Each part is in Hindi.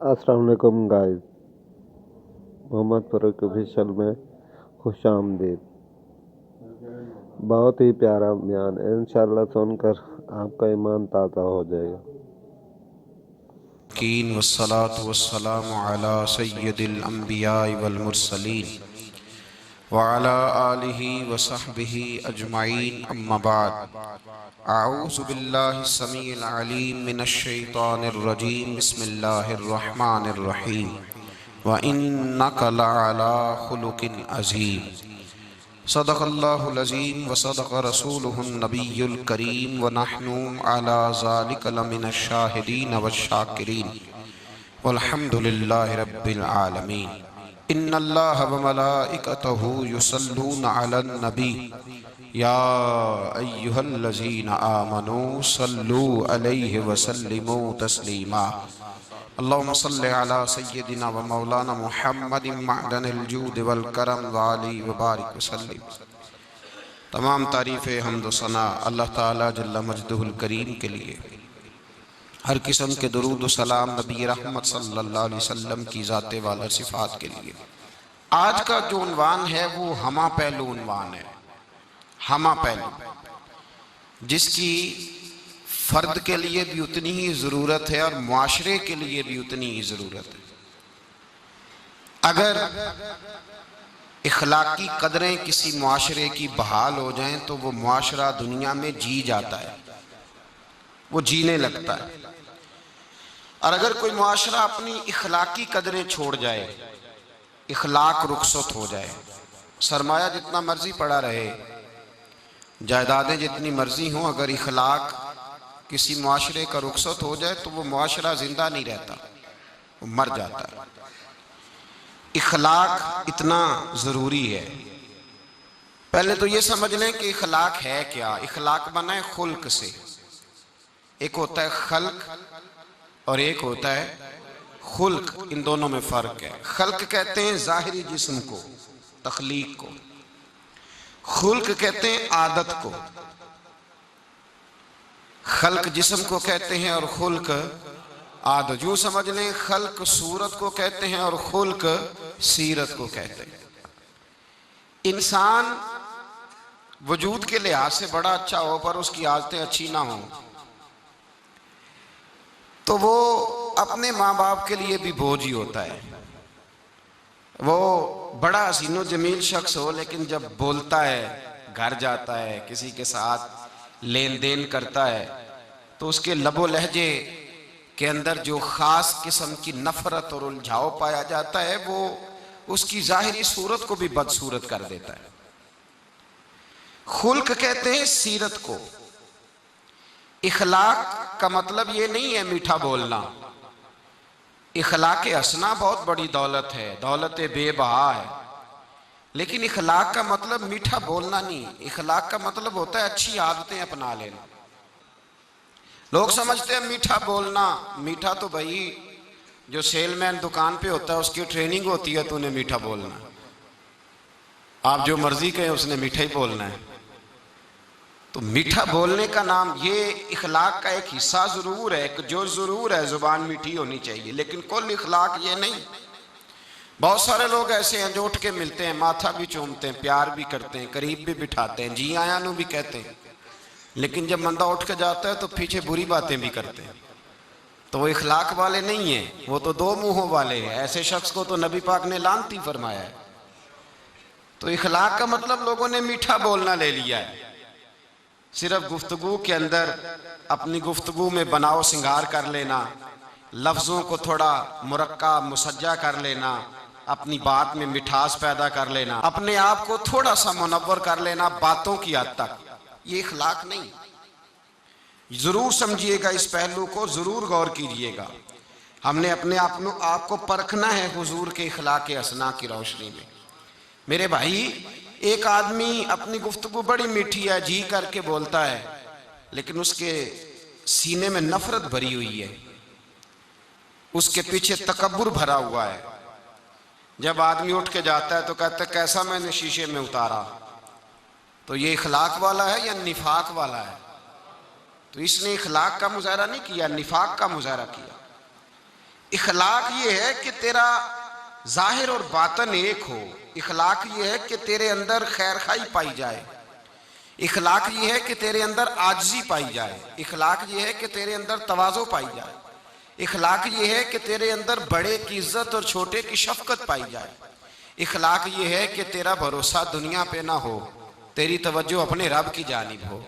अस्सलाम वालेकुम गाइस। मोहम्मद फ़ारूक ऑफिशियल में खुश आमदीद। बहुत ही प्यारा बयान है, इंशाअल्लाह सुनकर आपका ईमान ताज़ा हो जाएगा। कीन वस्सलातु वस्सलामु अला सय्यदिल अंबिया वल मुरसलीन व अला आलिहि व सहबिहि अजमाइन अम्मा बाद। अऊज़ु बिल्लाहि समीइल अलीम मिनश शैतानिर रजीम। बिस्मिल्लाहिर रहमानिर रहीम। व इन्नका लअला खुलुकिन अज़ीम। सदक़ल्लाहुल अज़ीम व सदक़ रसूलुहुन नबियुल करीम व नहनु अला ज़ालिका लमिनश शाहिदीन वश्शाकिरीन वल्हम्दुलिल्लाहि रब्बिल आलमीन। इन्नल्लाह व मलाइकतहु युसल्लूना अलन नबी या अय्युहल्लज़ीना आमनू सल्लू अलैहि व सल्लिमू तस्लीमा। अल्लाहुम्मा सल्लि अला सय्यिदिना व मौलाना मुहम्मदिन मअदनिल जूद वल करम व आलिहि व बारिक वसल्लिम। तमाम तारीफ़ें हम्द व सना अल्लाह ताला जल्ल मजदुहुल करीम के लिए। हर किस्म के दुरूद व सलाम नबी रहमत सल्लल्लाहु अलैहि वसल्लम की ज़ाते वाला सिफ़ात के लिए। आज का जो उन्वान है वो हमा पहलू उन्वान है। हमा पहलू, जिसकी फ़र्द के लिए भी उतनी ही ज़रूरत है और मुआशरे के लिए भी उतनी ही ज़रूरत है। अगर इखलाकी कदरें किसी मुआशरे की बहाल हो जाएं तो वो मुआशरा दुनिया में जी जाता है, वो जीने लगता है। और अगर कोई मुआशरा अपनी इखलाकी कदरें छोड़ जाए, इखलाक रुखसत हो जाए, सरमाया जितना मर्जी पड़ा रहे, जायदादें जितनी मर्जी हों, अगर इखलाक किसी मुआशरे का रुखसत हो जाए तो वो मुआशरा जिंदा नहीं रहता, वो मर जाता है। इखलाक इतना ज़रूरी है। पहले तो ये समझ लें कि इखलाक है क्या। इखलाक बना है खुल्क से। एक होता है खल्क और एक होता है खुल्क। इन दोनों में फ़र्क है। खल्क कहते हैं ज़ाहिरी जिस्म को, तख्लीक को। खुल्क कहते हैं आदत को। खल्क जिस्म को कहते हैं और खुल्क आदत। यूं समझ लें खल्क सूरत को कहते हैं और खुल्क सीरत को कहते हैं। इंसान वजूद के लिहाज से बड़ा अच्छा हो पर उसकी आदतें अच्छी ना हो तो वो अपने माँ बाप के लिए भी बोझ ही होता है। वो बड़ा हसीनो जमील शख्स हो लेकिन जब बोलता है, घर जाता है, किसी के साथ लेन देन करता है तो उसके लबो लहजे के अंदर जो ख़ास किस्म की नफ़रत और उलझाव पाया जाता है वो उसकी ज़ाहिरी सूरत को भी बदसूरत कर देता है। खुल्क कहते हैं सीरत को। इखलाक का मतलब ये नहीं है मीठा बोलना। इखलाक हंसना बहुत बड़ी दौलत है, दौलत बेबहा है। लेकिन इखलाक का मतलब मीठा बोलना नहीं। इखलाक का मतलब होता है अच्छी आदतें अपना लेना। लोग समझते हैं मीठा बोलना, मीठा तो भाई जो सेलमैन दुकान पे होता है उसकी ट्रेनिंग होती है तो उन्हें मीठा बोलना है। आप जो मर्जी कहें उसने मीठा ही बोलना है। तो मीठा बोलने का नाम, ये इखलाक का एक हिस्सा ज़रूर है, जो ज़रूर है ज़ुबान मीठी होनी चाहिए, लेकिन कुल इखलाक ये नहीं। बहुत सारे लोग ऐसे हैं जो उठ के मिलते हैं, माथा भी चूमते हैं, प्यार भी करते हैं, करीब भी बिठाते हैं, जी आया नू भी कहते हैं, लेकिन जब बंदा उठ के जाता है तो पीछे बुरी बातें भी करते हैं। तो वो इखलाक वाले नहीं है, वो तो दो मुंहों वाले हैं। ऐसे शख्स को तो नबी पाक ने लानती फरमाया है। तो इखलाक का मतलब लोगों ने मीठा बोलना ले लिया है। सिर्फ गुफ्तगू के अंदर अपनी गुफ्तगू में बनाव सिंगार कर लेना, लफ्ज़ों को थोड़ा मुरक्का मुसज्जा कर लेना, अपनी बात में मिठास पैदा कर लेना, अपने आप को थोड़ा सा मुनव्वर कर लेना बातों की हद तक, ये इखलाक नहीं। ज़रूर समझिएगा, इस पहलू को ज़रूर गौर कीजिएगा। हमने अपने आप को परखना है हुजूर के इखलाक हसना की रोशनी में। मेरे भाई, एक आदमी अपनी गुफ्तगू बड़ी मीठी है, जी करके बोलता है, लेकिन उसके सीने में नफरत भरी हुई है, उसके पीछे तकब्बुर भरा हुआ है। जब आदमी उठ के जाता है तो कहता है कैसा मैंने शीशे में उतारा। तो ये इखलाक वाला है या निफाक वाला है? तो इसने इखलाक का मुजाहरा नहीं किया, निफाक का मुजाहरा किया। इखलाक ये है कि तेरा जाहिर और बातन एक हो। इखलाक ये है कि तेरे अंदर खैर खाई पाई जाए। इखलाक ये है कि तेरे अंदर आजिज़ी पाई जाए। इखलाक ये है कि तेरे अंदर तवाज़ो पाई जाए। इखलाक ये है कि तेरे अंदर बड़े की इज्जत और छोटे की शफकत पाई जाए। इखलाक ये है कि तेरा भरोसा दुनिया पे ना हो, तेरी तवज्जो अपने रब की जानिब हो।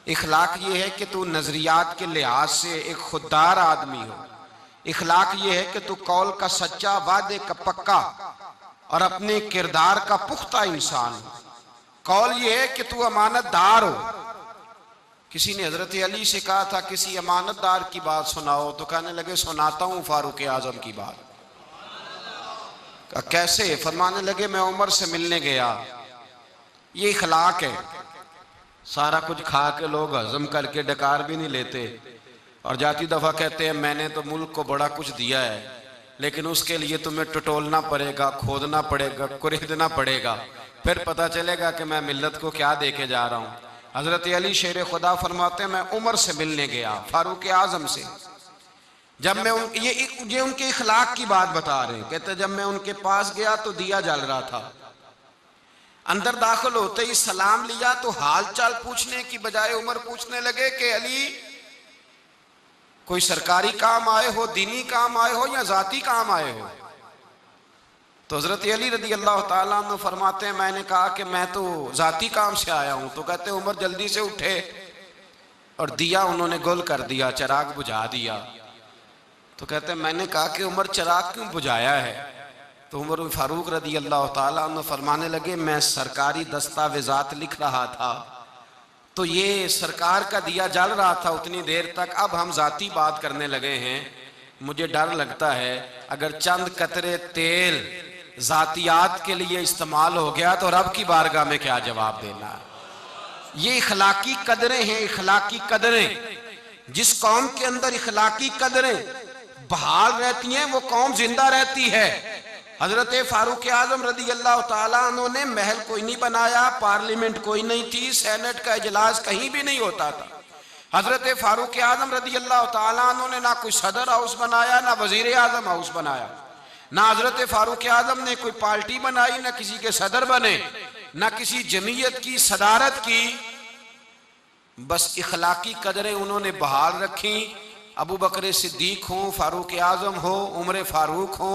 इखलाक ये है कि तू नजरियात के लिहाज से एक खुददार आदमी हो। इखलाक ये है कि तू कौल का सच्चा, वादे का पक्का और अपने किरदार का पुख्ता इंसान हो। कौल ये है कि तू अमानतदार हो। किसी ने हजरत अली से कहा था किसी अमानतदार की बात सुनाओ, तो कहने लगे सुनाता हूं फारूक आजम की बात। कैसे? फरमाने लगे मैं उमर से मिलने गया। ये इखलाक है। सारा कुछ खा के लोग हजम करके डकार भी नहीं लेते और जाती दफा कहते हैं मैंने तो मुल्क को बड़ा कुछ दिया है, लेकिन उसके लिए तुम्हें टटोलना पड़ेगा, खोदना पड़ेगा, कुरेदना पड़ेगा, फिर पता चलेगा कि मैं मिल्लत को क्या दे के जा रहा हूँ। हजरत अली शेर खुदा फरमाते हैं मैं उमर से मिलने गया, फारूक आजम से। जब मैं ये उनके इखलाक की बात बता रहे हैं। कहते जब मैं उनके पास गया तो दिया जल रहा था। अंदर दाखिल होते ही सलाम लिया तो हाल चाल पूछने की बजाय उमर पूछने लगे कि अली कोई सरकारी काम आए हो, दीनी काम आए हो या जाती काम आए हो? तो हजरत अली रदी अल्लाह ताला अन्हु फरमाते हैं मैंने कहा कि मैं तो जाती काम से आया हूं। तो कहते उमर जल्दी से उठे और दिया उन्होंने गुल कर दिया, चिराग बुझा दिया। तो कहते मैंने कहा कि उमर चिराग क्यों बुझाया है? तो उमर फारूक रदी अल्लाह ताला अन्हु फरमाने लगे मैं सरकारी दस्तावेजात लिख रहा था तो ये सरकार का दिया जल रहा था उतनी देर तक। अब हम जाती बात करने लगे हैं, मुझे डर लगता है अगर चंद कतरे तेल जातियात के लिए इस्तेमाल हो गया तो रब की बारगाह में क्या जवाब देना। ये इखलाकी कदरें हैं। इखलाकी कदरें, जिस कौम के अंदर इखलाकी कदरें बहाल रहती हैं वो कौम जिंदा रहती है। हजरत फारूक आजम रदी अल्लाह ताला अन्हु ने महल कोई नहीं बनाया, पार्लियामेंट कोई नहीं थी, सेनेट का इजलास कहीं भी नहीं होता था। हजरत फारूक आजम रदी अल्लाह ताला अन्हु ने ना कोई सदर हाउस बनाया, ना वजीर आजम हाउस बनाया, ना हजरत फारूक आजम ने कोई पार्टी बनाई, ना किसी के सदर बने, ना किसी जमीयत की सदारत की। बस इखलाकी कदरें उन्होंने बहाल रखी। अबू बकर सिद्दीक हो, फारूक आजम हो, उमर फारूक हो,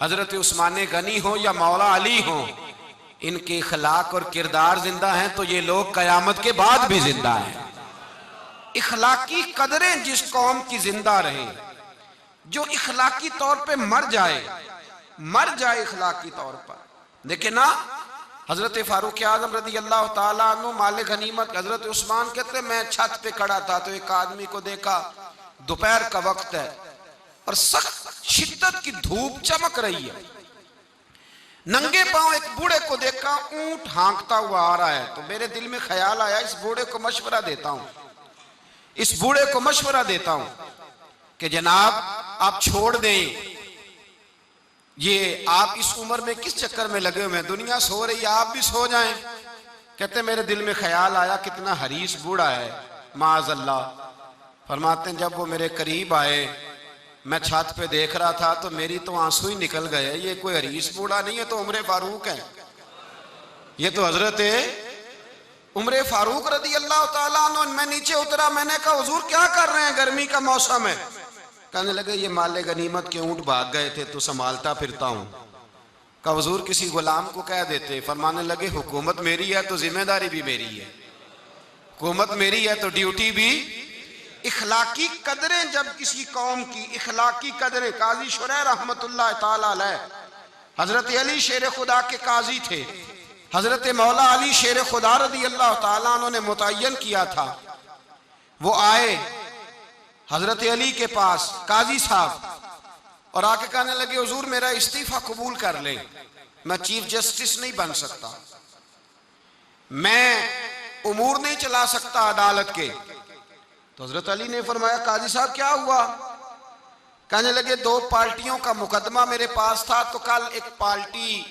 हजरत उस्मान गनी हो या मौला अली हो, इनके इखलाक और किरदार जिंदा हैं तो ये लोग कयामत के बाद भी जिंदा हैं। इखलाकी कदरें जिस कौम की जिंदा रहे, जो इखलाकी तौर पे मर जाए इखलाकी तौर पर। देखिए ना हजरत फारूक आजम रदी अल्लाह ताला अन्हु माले गनीमत, हजरत उस्मान कहते मैं छत पे खड़ा था तो एक आदमी को देखा, दोपहर का वक्त है और सख्त शिद्दत की धूप चमक रही है। नंगे पांव एक बूढ़े को देखा, ऊंट हाँकता हुआ आ रहा है। तो मेरे दिल में ख्याल आया इस बूढ़े को मशवरा देता हूं, इस बूढ़े को मशवरा देता हूं कि जनाब आप छोड़ दें, ये आप इस उम्र में किस चक्कर में लगे हुए हैं, दुनिया सो रही है आप भी सो जाएं। कहते मेरे दिल में ख्याल आया कितना हरीस बूढ़ा है, माअज़ल्लाह। फरमाते हैं जब वो मेरे करीब आए, मैं छत पे देख रहा था तो मेरी तो आंसू ही निकल गए। ये कोई हरीस बूढ़ा नहीं है, तो उमर फारूक है, ये तो हजरत उमर फारूक रदी अल्लाह ताला अन्हु। मैं नीचे उतरा, मैंने कहा हुजूर क्या कर रहे हैं, गर्मी का मौसम है। कहने लगे ये माले गनीमत के ऊंट भाग गए थे तो संभालता फिरता हूं। कहा हुजूर किसी गुलाम को कह देते। फरमाने लगे हुकूमत मेरी है तो जिम्मेदारी भी मेरी है, हुकूमत मेरी है तो ड्यूटी भी। इखलाकी कदरें जब किसी कौम की इखलाकी कदरें, काजी शुरैह रहमतुल्लाह ताला अलैह हजरत अली शेर खुदा के काजी थे, हजरत मौला अली शेर खुदा रदी अल्लाह ताला अन्हु ने मुतय्यन किया था। वो आए हजरत अली के पास काजी साहब और आके कहने लगे हुजूर मेरा इस्तीफा कबूल कर ले, मैं चीफ जस्टिस नहीं बन सकता, मैं उमूर नहीं चला सकता अदालत के। तो हजरत अली ने फरमाया काजी साहब क्या हुआ? कहने लगे दो पार्टियों का मुकदमा मेरे पास था, तो कल एक पार्टी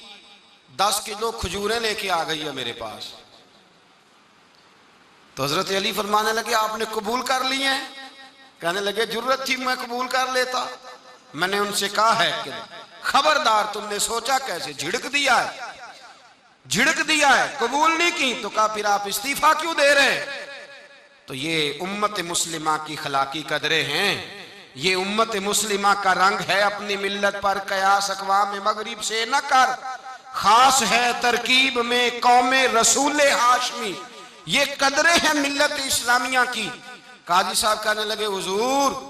10 किलो खजूरें लेके आ गई है मेरे पास। तो हजरत अली फरमाने लगे आपने कबूल कर ली हैं? कहने लगे जरूरत थी मैं कबूल कर लेता। मैंने उनसे कहा है कि खबरदार, तुमने सोचा कैसे, झिड़क दिया है, झिड़क दिया है, कबूल नहीं की, तो कहा फिर आप इस्तीफा क्यों दे रहे हैं? तो ये उम्मत मुस्लिमा की खलाकी कदरें हैं, ये उम्मत मुस्लिमा का रंग है। अपनी मिल्लत पर कयास अक़वाम मगरिब से न कर, खास है तरकीब में कौमे रसूल हाशमी। ये कदरें हैं मिल्लत इस्लामिया की। काजी साहब कहने लगे, हुजूर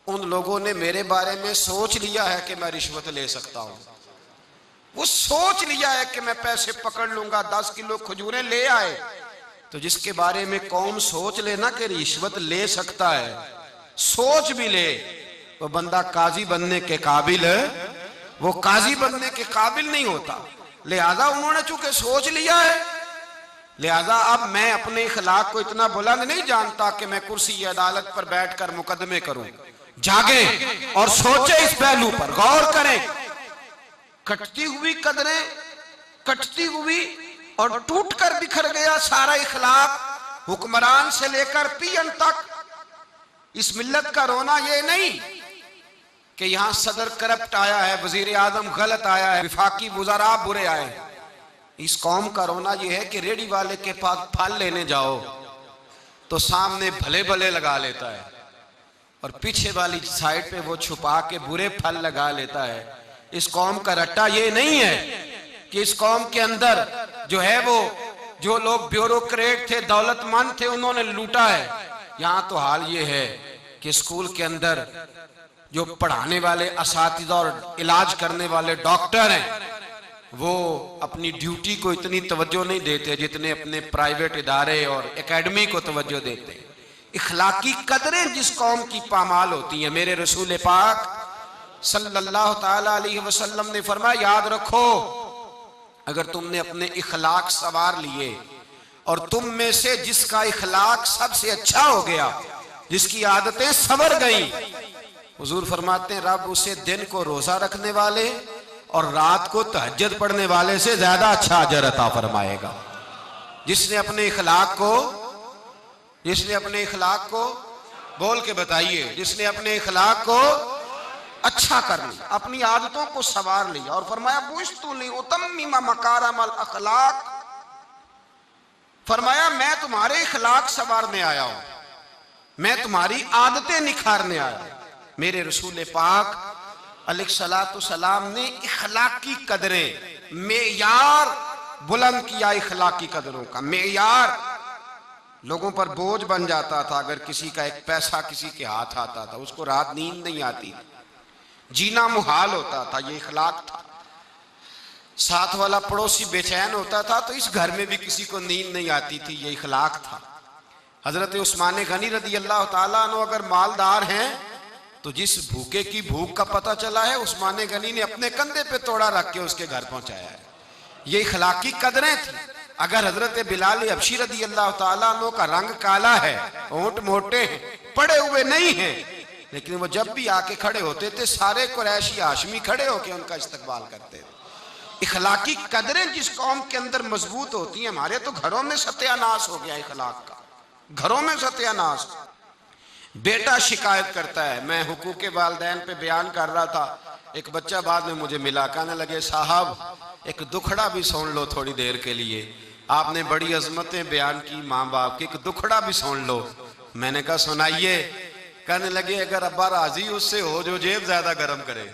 उन लोगों ने मेरे बारे में सोच लिया है कि मैं रिश्वत ले सकता हूं, वो सोच लिया है कि मैं पैसे पकड़ लूंगा। 10 किलो खजूरें ले आए, तो जिसके बारे में कौम सोच लेना कि रिश्वत ले सकता है, सोच भी ले, वो बंदा काजी बनने के काबिल है, वो काजी बनने के काबिल नहीं होता। लिहाजा उन्होंने चूंकि सोच लिया है, लिहाजा अब मैं अपने इखलाक को इतना बुलंद नहीं जानता कि मैं कुर्सी अदालत पर बैठकर मुकदमे करूं। जागे और सोचे, इस पहलू पर गौर करें। कटती हुई कदरें, कटती हुई और टूटकर बिखर गया सारा इखलाक, हुक्मरान से लेकर पीएम तक। इस मिल्लत का रोना ये नहीं कि यहां सदर करप्ट आया है, वजीर आजम गलत आया है, विफाकी वुज़रा बुरे आए। इस कौम का रोना यह है कि रेडी वाले के पास फल लेने जाओ तो सामने भले भले लगा लेता है, और पीछे वाली साइड पे वो छुपा के बुरे फल लगा लेता है। इस कौम का रट्टा ये नहीं है कि इस कौम के अंदर जो है वो, जो लोग ब्यूरोक्रेट थे, दौलतमंद थे, उन्होंने लूटा है। यहां तो हाल ये है कि स्कूल के अंदर जो पढ़ाने वाले असातिज़ा और इलाज करने वाले डॉक्टर हैं, वो अपनी ड्यूटी को इतनी तवज्जो नहीं देते जितने अपने प्राइवेट इदारे और एकेडमी को तवज्जो देते हैं। इखलाकी कदरें जिस कौम की पामाल होती हैं, मेरे रसूल पाक सल्लल्लाहु ताला अलैहि वसल्लम ने फरमाया, याद रखो, अगर तुमने अपने इखलाक सवार लिए और तुम में से जिसका इखलाक सबसे अच्छा हो गया, जिसकी आदतें संवर गई, हुजूर फरमाते हैं रब उसे दिन को रोजा रखने वाले और रात को तहज्जुद पढ़ने वाले से ज्यादा अच्छा अजर अता फरमाएगा। जिसने अपने इखलाक को बोल के बताइए, जिसने अपने इखलाक को अच्छा कर लिया, अपनी आदतों को सवार लिया, और फरमाया बुइस्तुली उतम्मिमा मकारिमल अखलाक, फरमाया मैं तुम्हारे इखलाक सवारने आया हूं, मैं तुम्हारी आदतें निखारने आया हूं। मेरे रसूल पाक अलैहिस्सलातु सलाम ने इखलाकी कदरें, मेयार बुलंद किया। इखलाकी कदरों का मेयार लोगों पर बोझ बन जाता था। अगर किसी का एक पैसा किसी के हाथ आता था, उसको रात नींद नहीं आती, जीना मुहाल होता था, ये इखलाक था। साथ वाला पड़ोसी बेचैन होता था तो इस घर में भी किसी को नींद नहीं आती थी, ये इखलाक था। हजरत उस्मान गनी रदी अल्लाह ताला अन्हु अगर मालदार हैं तो जिस भूखे की भूख का पता चला है, उस्मान गनी ने अपने कंधे पे तोड़ा रख के उसके घर पहुंचाया है। ये इखलाकी कदरें थी। अगर हजरत बिलाल हबशी रदी अल्लाह ताला अन्हु का रंग काला है, होंठ मोटे हैं, पड़े हुए नहीं हैं, लेकिन वो जब भी आके खड़े होते थे सारे कुरैशी हाशमी खड़े होके उनका इस्तकबाल करते थे। इखलाकी कदरें जिस कौम के अंदर मजबूत होती हैं, हमारे तो घरों में सत्यानाश हो गया इखलाक का, घरों में सत्यानाश। बेटा शिकायत करता है, मैं हुकूक वालिदैन पे बयान कर रहा था, एक बच्चा बाद में मुझे मिला, कहने लगे साहब एक दुखड़ा भी सुन लो थोड़ी देर के लिए, आपने बड़ी अजमतें बयान की माँ बाप की, एक दुखड़ा भी सुन लो। मैंने कहा सुनाइए। कहने लगे अगर अब्बा राजी उससे हो जो जेब ज्यादा गर्म करे,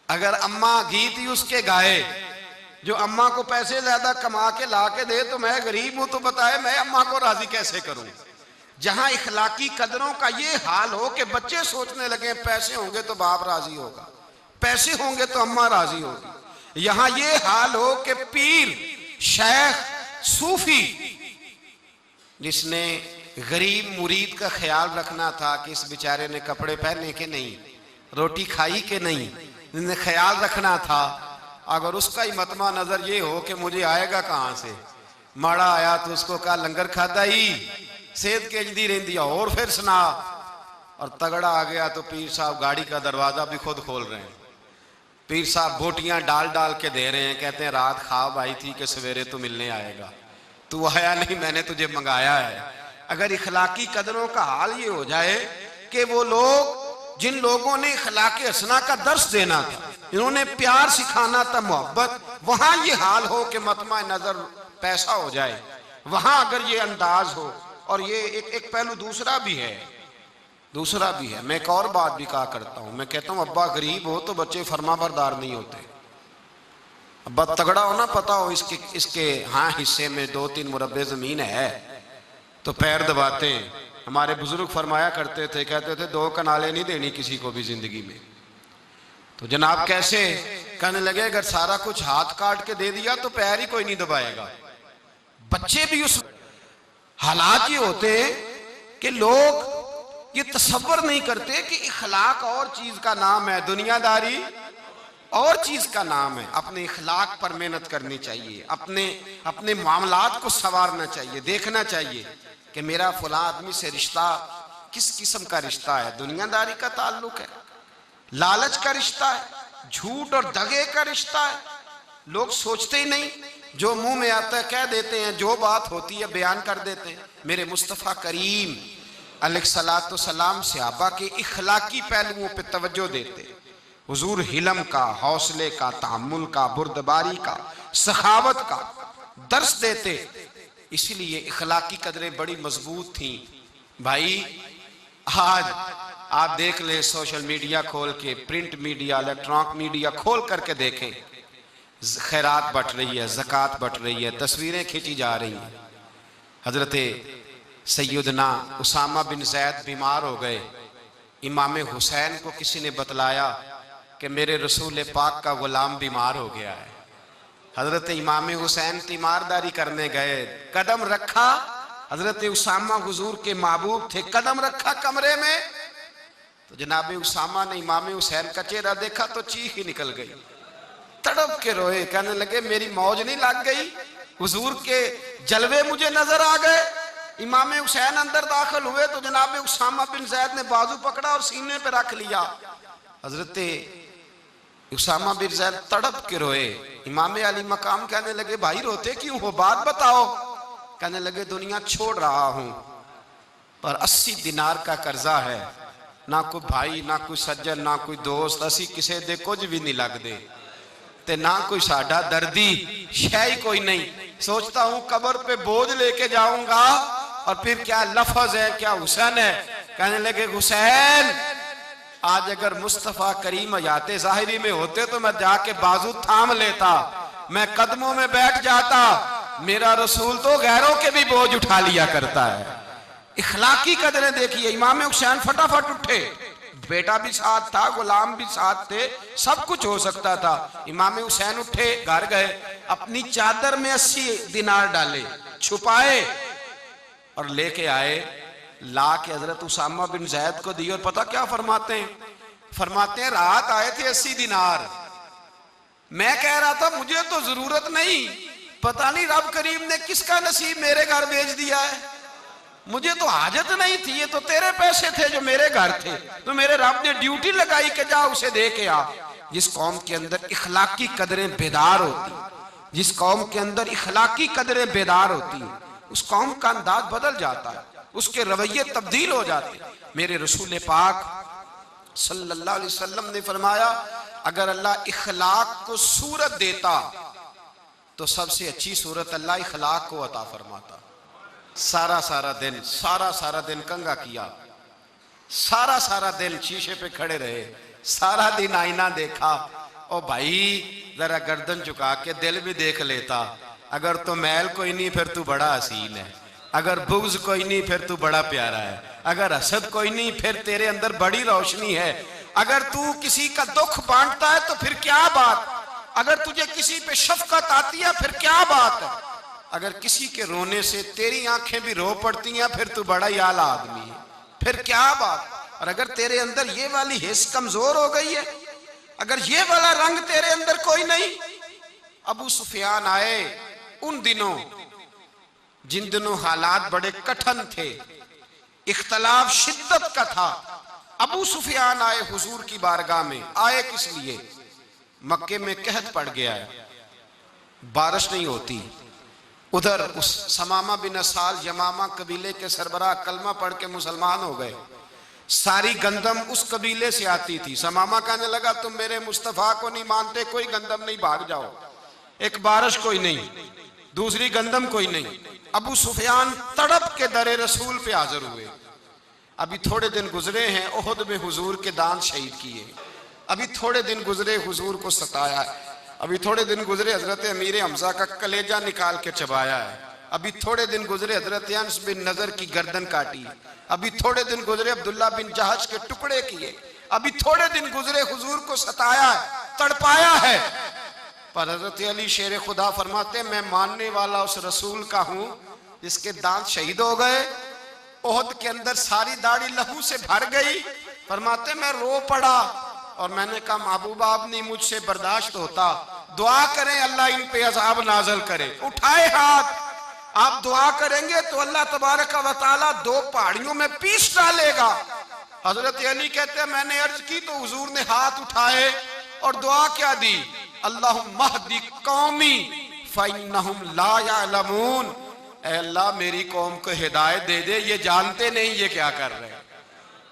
अगर अम्मा गीत ही उसके गाए जो अम्मा को पैसे ज्यादा कमा के ला के दे, तो मैं गरीब हूं तो बताए मैं अम्मा को राजी कैसे करूं। जहां इखलाकी कदरों का ये हाल हो कि बच्चे सोचने लगे पैसे होंगे तो बाप राजी होगा, पैसे होंगे तो अम्मा राजी होगी, यहां ये हाल हो कि पीर शेख सूफी जिसने गरीब मुरीद का ख्याल रखना था कि इस बेचारे ने कपड़े पहने के नहीं, रोटी खाई के नहीं, जिन्हें ख्याल रखना था, अगर उसका ही मतमा नजर ये हो कि मुझे आएगा कहां से, माड़ा आया तो उसको कहा लंगर खाता ही सेहत के जदी रही और फिर सुना, और तगड़ा आ गया तो पीर साहब गाड़ी का दरवाजा भी खुद खोल रहे हैं, पीर साहब बोटियां डाल डाल के दे रहे हैं, कहते हैं रात ख्वाब आई थी कि सवेरे तो मिलने आएगा, तू आया नहीं, मैंने तुझे मंगाया है। अगर इखलाकी कदरों का हाल ये हो जाए कि वो लोग जिन लोगों ने अखलाक हसना का दर्स देना था, इन्होंने प्यार सिखाना था, मोहब्बत, वहां ये हाल हो कि मतमा नजर पैसा हो जाए, वहां अगर ये अंदाज हो। और ये एक पहलू दूसरा भी है। मैं एक और बात भी कहा करता हूं, मैं कहता हूं अब्बा गरीब हो तो बच्चे फरमाबरदार नहीं होते। अब्बा तगड़ा हो ना, पता हो इसके हाँ हिस्से में 2-3 मुरब्बे जमीन है तो पैर दबाते हैं। हमारे बुजुर्ग फरमाया करते थे, कहते थे 2 कनाले नहीं देनी किसी को भी जिंदगी में। तो जनाब कैसे? कहने लगे अगर सारा कुछ हाथ काट के दे दिया तो पैर ही कोई नहीं दबाएगा। बच्चे भी उस हालात ये होते हैं कि लोग ये तसव्वुर नहीं करते कि इखलाक और चीज का नाम है, दुनियादारी और चीज का नाम है। अपने इखलाक पर मेहनत करनी चाहिए, अपने मामलात को संवारना चाहिए, देखना चाहिए कि मेरा फला आदमी से रिश्ता किस किस्म का रिश्ता है। दुनियादारी का ताल्लुक है, लालच का रिश्ता है, झूठ और दगे का रिश्ता है। लोग सोचते ही नहीं, जो मुंह में आता है कह देते हैं, जो बात होती है बयान कर देते हैं। मेरे मुस्तफ़ा करीम अलैहिस्सलातु सलाम सहाबा के इखलाकी पहलुओं पे तवज्जो देते, हुजूर हिलम का, हौसले का, तहम्मुल का, बुर्दबारी का, सखावत का दर्स देते। इसलिए इखलाकी कदरें बड़ी मजबूत थी। भाई आज आप देख ले, सोशल मीडिया खोल के, प्रिंट मीडिया, इलेक्ट्रॉनिक मीडिया खोल करके देखें, खैरात बट रही है, ज़कात बट रही है, तस्वीरें खींची जा रही हैं। हजरत सैयदना उसामा बिन ज़ैद बीमार हो गए। इमाम हुसैन को किसी ने बतलाया कि मेरे रसूल पाक का गुलाम बीमार हो गया है। हजरत इमाम हुसैन तीमारदारी करने गए, कदम रखा, हजरत उसामा हुजूर के महबूब थे, कदम रखा कमरे में तो जनाब उसामा ने इमाम हुसैन का चेहरा देखा तो चीख ही निकल गई, तड़प के रोए, कहने लगे मेरी मौज नहीं लग गई, हुजूर के जलवे मुझे नजर आ गए। इमाम हुसैन अंदर दाखिल हुए तो जनाब उसामा बिन ज़ैद ने बाजू पकड़ा और सीने पे रख लिया। हजरत उसामा बिन ज़ैद तड़प के रोए। इमाम अली मकाम कहने लगे भाई रोते क्यों हो, बात बताओ। कहने लगे दुनिया छोड़ रहा हूं पर 80 दिनार का कर्जा है, ना कोई भाई, ना कोई सज्जन, ना कोई दोस्त, असी किसे दे कुछ भी नहीं लगते ते ना कोई साडा दर्दी, शय कोई नहीं। सोचता हूं कब्र पे बोझ लेके जाऊंगा और फिर क्या लफ्ज है, क्या हुसैन है। कहने लगे हुसैन आज अगर मुस्तफ़ा करीम हयाते ज़ाहिरी में होते तो मैं जाके बाजू थाम लेता, मैं कदमों में बैठ जाता। मेरा रसूल तो गैरों के भी बोझ उठा लिया करता है। इखलाकी कदरें देखिए, इमाम हुसैन फटाफट उठे, बेटा भी साथ था, गुलाम भी साथ थे, सब कुछ हो सकता था। इमाम हुसैन उठे, घर गए, अपनी चादर में 80 दिनार डाले, छुपाए और लेके आए, ला के हजरत उसामा बिन ज़ैद को दी। और पता क्या फरमाते हैं रात आए थे 80 दिनार, मैं कह रहा था मुझे तो जरूरत नहीं, पता नहीं रब करीम ने किसका नसीब मेरे घर भेज दिया है, मुझे तो हाजत नहीं थी, ये तो तेरे पैसे थे जो मेरे घर थे, तो मेरे रब ने ड्यूटी लगाई कि जा उसे दे के आ। जिस कौम के अंदर इखलाकी कदरें बेदार होती, जिस कौम के अंदर इखलाकी कदरें बेदार होती, उस कौम का अंदाज बदल जाता है, उसके रवैये तब्दील हो जाते। मेरे रसूल पाक सल्लल्लाहु अलैहि वसल्लम ने फरमाया अगर अल्लाह इखलाक को सूरत देता तो सबसे अच्छी सूरत अल्लाह इखलाक को अता फरमाता। सारा दिन कंगा किया, सारा दिन शीशे पे खड़े रहे, सारा दिन आईना देखा। ओ भाई जरा गर्दन झुका के दिल भी देख लेता, अगर तो मैल कोई नहीं फिर तू बड़ा हसीन है, अगर बुग़्ज़ कोई नहीं फिर तू बड़ा प्यारा है, अगर हसद कोई नहीं फिर तेरे अंदर बड़ी रोशनी है, अगर तू किसी का दुख बांटता है तो फिर क्या बात, अगर तुझे किसी पे शफकत आती है फिर क्या बात है, अगर किसी के रोने से तेरी आंखें भी रो पड़ती हैं फिर तू बड़ा ही आला आदमी है, फिर क्या बात। और अगर तेरे अंदर ये वाली हिस्स कमजोर हो गई है, अगर ये वाला रंग तेरे अंदर कोई नहीं। अबू सुफियान आए उन दिनों जिन दिनों हालात बड़े कठिन थे, इख्तलाफ शिद्दत का था। अबू सुफियान आए हुजूर की बारगाह में, आए किस लिए? मक्के में कहत पड़ गया है, बारिश नहीं होती। उधर उस समामा बिन असाल यमामा कबीले के सरबराह कलमा पढ़ के मुसलमान हो गए। सारी गंदम उस कबीले से आती थी। समामा कहने लगा तुम मेरे मुस्तफा को नहीं मानते, कोई गंदम नहीं, भाग जाओ। एक बारिश कोई नहीं, दूसरी गंदम कोई नहीं। अबू सुफियान तड़प के दरे रसूल पे हाजिर हुए। अभी थोड़े दिन गुजरे हैं, ओहद में हुजूर के दांत शहीद किए। अभी थोड़े दिन गुजरे, हुजूर को सताया है। अभी थोड़े दिन गुजरे, हजरत अमीर हमजा का कलेजा निकाल के चबाया है। अभी थोड़े दिन गुजरे, हजरत अनस बिन नजर की गर्दन काटी। अभी थोड़े दिन गुजरे, अब्दुल्ला बिन जहाज के टुकड़े किए। अभी थोड़े दिन गुजरे, हुजूर को सताया है, तड़पाया है। पर हजरत अली शेर खुदा फरमाते मैं मानने वाला उस रसूल का हूं जिसके दांत शहीद हो गए। ओहद के अंदर सारी दाढ़ी लहू से भर गई। फरमाते मैं रो पड़ा और मैंने कहा महबूबा अब नहीं मुझसे बर्दाश्त होता, दुआ करें अल्लाह इन पे अज़ाब नाज़िल करे। उठाए हाथ, आप दुआ करेंगे तो अल्लाह तबारक व तआला दो पहाड़ियों में पीस डालेगा। हजरत अली कहते हैं मैंने अर्ज की तो हुजूर ने हाथ उठाए और दुआ क्या दी, अल्लाहुम्मा हदी कौमी फइन्नहुम ला यअलमून। ऐ अल्लाह मेरी कौम को हिदायत दे दे, ये जानते नहीं ये क्या कर रहे हैं।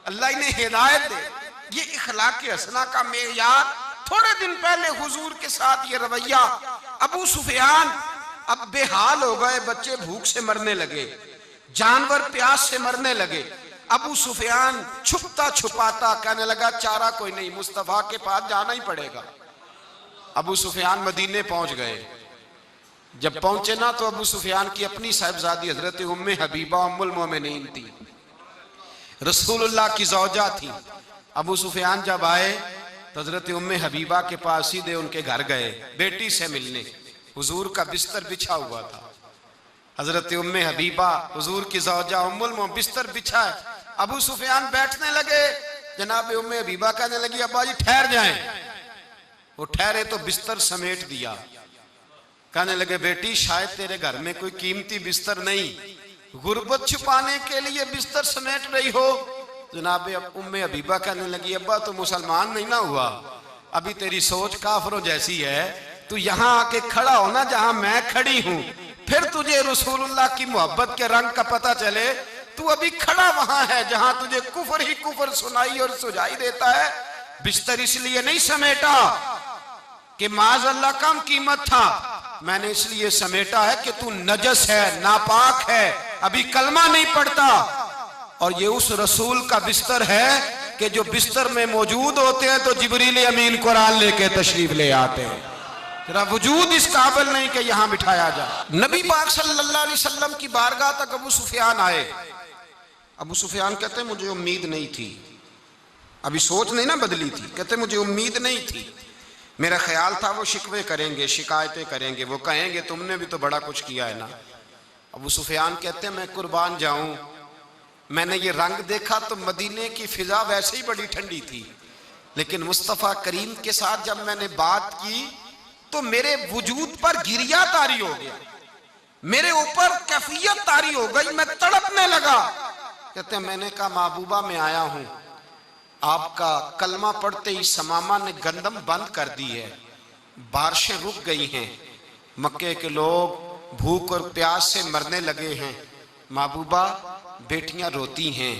अल्लाह इन्हें हिदायत दे। ये इखलाक हसना का मेयार। थोड़े दिन पहले हुजूर के साथ ये रवैया। अबू सुफियान अब बेहाल हो गए, बच्चे भूख से मरने लगे, जानवर प्यास से मरने लगे। अबू सुफियान छुपता छुपाता कहने लगा चारा कोई नहीं, मुस्तफा के पास जाना ही पड़ेगा। अबू सुफियान मदीने पहुंच गए। जब पहुंचे ना तो अबू सुफियान की अपनी साहिबजादी हजरत उम्मे हबीबा उम्मुल मोमिनीन थी, रसूलुल्लाह की ज़ौजा थी। अबू सुफियान जब आए तो हजरत उम्मे हबीबा के पास सीधे उनके घर गए बेटी से मिलने। हुजूर का बिस्तर बिछा हुआ था। हजरत उम्मे हबीबा हुजूर की ज़ौजा उम्मुल मोमिनीन बिस्तर बिछा है। अबू सुफियान बैठने लगे, जनाब उम्मे हबीबा कहने लगी अब्बा जी ठहर जाएं। वो ठहरे तो बिस्तर समेट दिया। कहने लगे बेटी शायद तेरे घर में कोई कीमती बिस्तर नहीं, गुर्बत छुपाने के लिए बिस्तर समेट रही हो। जनाब उम्मे हबीबा कहने लगी अब्बा तो मुसलमान नहीं ना हुआ, अभी तेरी सोच काफरों जैसी है। तू यहाँ आके खड़ा हो ना जहां मैं खड़ी हूं, फिर तुझे रसूलुल्लाह की मोहब्बत के रंग का पता चले। तू अभी खड़ा वहां है जहां तुझे कुफर ही कुफर सुनाई और सुझाई देता है। बिस्तर इसलिए नहीं समेटा कि माज अल्लाह कम कीमत था, मैंने इसलिए समेटा है कि तू नजस है, नापाक है, अभी कलमा नहीं पढ़ता। और ये उस रसूल का बिस्तर है कि जो बिस्तर में मौजूद होते हैं तो जिब्रील अमीन कुरान लेके तशरीफ ले आते हैं। तेरा वजूद इस काबिल नहीं कि यहां बिठाया जाए। नबी पाक सल्लल्लाहु अलैहि वसल्लम की बारगाह तक अबू सुफियान आए। अबू सुफियान कहते हैं मुझे उम्मीद नहीं थी, अभी सोच नहीं ना बदली थी। कहते मुझे उम्मीद नहीं थी, मेरा ख्याल था वो शिकवे करेंगे, शिकायतें करेंगे, वो कहेंगे तुमने भी तो बड़ा कुछ किया है ना। अबू सुफियान कहते हैं मैं कुर्बान जाऊं, मैंने ये रंग देखा तो मदीने की फिजा वैसे ही बड़ी ठंडी थी, लेकिन मुस्तफ़ा करीम के साथ जब मैंने बात की तो मेरे वजूद पर गिरिया तारी हो गया, मेरे ऊपर कैफियत तारी हो गई, मैं तड़पने लगा। कहते हैं मैंने कहा महबूबा मैं आया हूं, आपका कलमा पढ़ते ही समामा ने गंदम बंद कर दी है, बारिशें रुक गई हैं, मक्के के लोग भूख और प्यास से मरने लगे हैं, महबूबा बेटियां रोती हैं,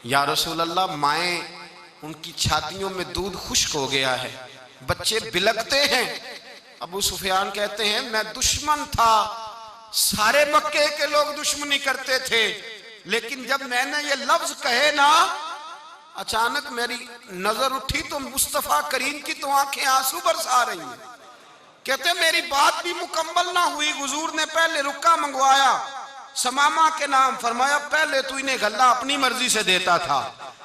या रसूल अल्लाह माएँ उनकी छातियों में दूध खुश्क हो गया है, बच्चे बिलकते हैं। अबू सुफियान कहते हैं मैं दुश्मन था, सारे मक्के के लोग दुश्मनी करते थे, लेकिन जब मैंने ये लफ्ज कहे ना अचानक मेरी नजर उठी तो मुस्तफा करीम की तो आंखें आंसू बरसा रही हैं। कहते मेरी बात भी मुकम्मल ना हुई, हुजूर ने पहले रुक्का मंगवाया समामा के नाम, फरमाया पहले तू इन्हें गल्ला अपनी मर्जी से देता था,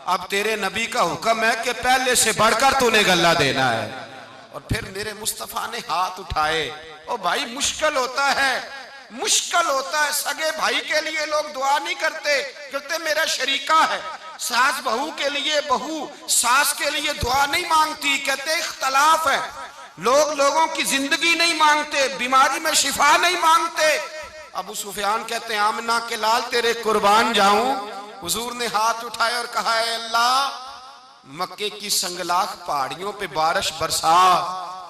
अब तेरे नबी का हुक्म है कि पहले से बढ़कर तूने गल्ला देना है। और फिर मेरे मुस्तफा ने हाथ उठाए। ओ भाई मुश्किल होता है, मुश्किल होता है, सगे भाई के लिए लोग दुआ नहीं करते, कहते मेरा शरीका है। सास बहू के लिए, बहू सास के लिए दुआ नहीं मांगती, कहते इख्तलाफ है, लोग लोगों की जिंदगी नहीं मांगते, बीमारी में शिफा नहीं मांगते। अबू सुफियान कहते हैं आमना के लाल तेरे कुर्बान जाऊं। हुजूर ने हाथ उठाए और कहा है अल्लाह मक्के की संगलाख पहाड़ियों पे बारिश बरसा,